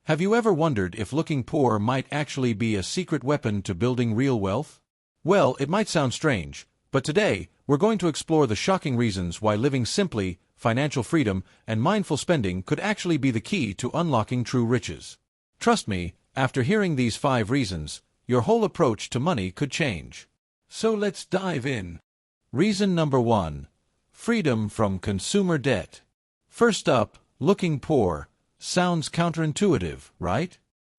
Have you ever wondered if looking poor might actually be a secret weapon to building real wealth? Well, it might sound strange, but today, we're going to explore the shocking reasons why living simply, financial freedom, and mindful spending could actually be the key to unlocking true riches. Trust me, after hearing these 5 reasons, your whole approach to money could change. So let's dive in. Reason number 1. Freedom from consumer debt. First up, looking poor. Sounds counterintuitive, right?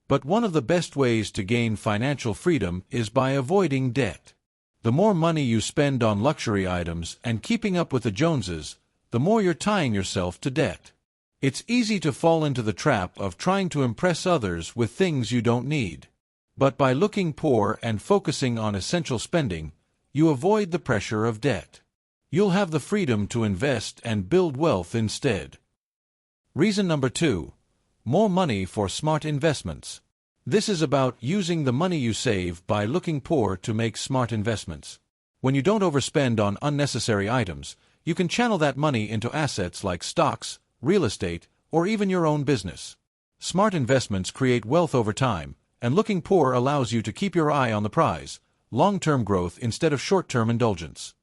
But one of the best ways to gain financial freedom is by avoiding debt. The more money you spend on luxury items and keeping up with the Joneses, the more you're tying yourself to debt. It's easy to fall into the trap of trying to impress others with things you don't need. But by looking poor and focusing on essential spending, you avoid the pressure of debt. You'll have the freedom to invest and build wealth instead. Reason number 2. More money for smart investments. This is about using the money you save by looking poor to make smart investments. When you don't overspend on unnecessary items, you can channel that money into assets like stocks, real estate, or even your own business. Smart investments create wealth over time, and looking poor allows you to keep your eye on the prize, long-term growth instead of short-term indulgence.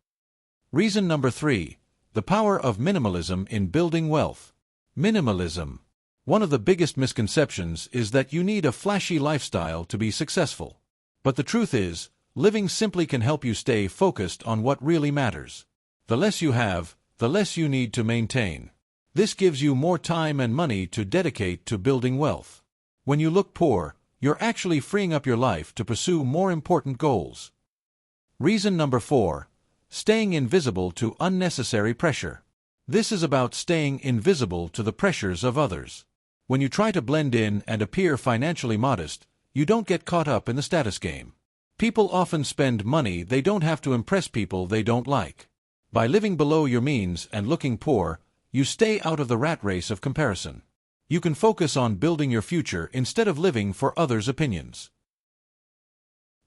Reason number 3. The power of minimalism in building wealth. Minimalism. One of the biggest misconceptions is that you need a flashy lifestyle to be successful. But the truth is, living simply can help you stay focused on what really matters. The less you have, the less you need to maintain. This gives you more time and money to dedicate to building wealth. When you look poor, you're actually freeing up your life to pursue more important goals. Reason number 4. Staying invisible to unnecessary pressure. This is about staying invisible to the pressures of others. When you try to blend in and appear financially modest, you don't get caught up in the status game. People often spend money they don't have to impress people they don't like. By living below your means and looking poor, you stay out of the rat race of comparison. You can focus on building your future instead of living for others' opinions.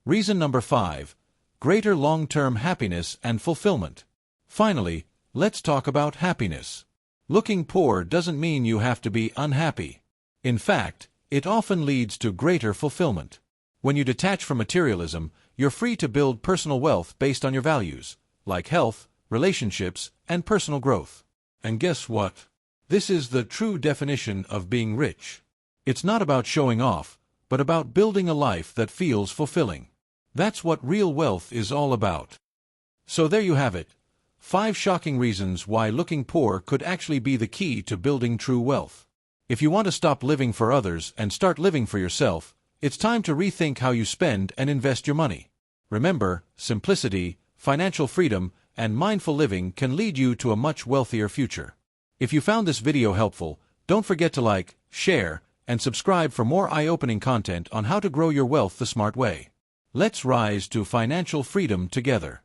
Reason number 5. Greater long-term happiness and fulfillment. Finally, let's talk about happiness. Looking poor doesn't mean you have to be unhappy. In fact, it often leads to greater fulfillment. When you detach from materialism, you're free to build personal wealth based on your values, like health, relationships, and personal growth. And guess what? This is the true definition of being rich. It's not about showing off, but about building a life that feels fulfilling. That's what real wealth is all about. So there you have it. 5 shocking reasons why looking poor could actually be the key to building true wealth. If you want to stop living for others and start living for yourself, it's time to rethink how you spend and invest your money. Remember, simplicity, financial freedom, and mindful living can lead you to a much wealthier future. If you found this video helpful, don't forget to like, share, and subscribe for more eye-opening content on how to grow your wealth the smart way. Let's rise to financial freedom together.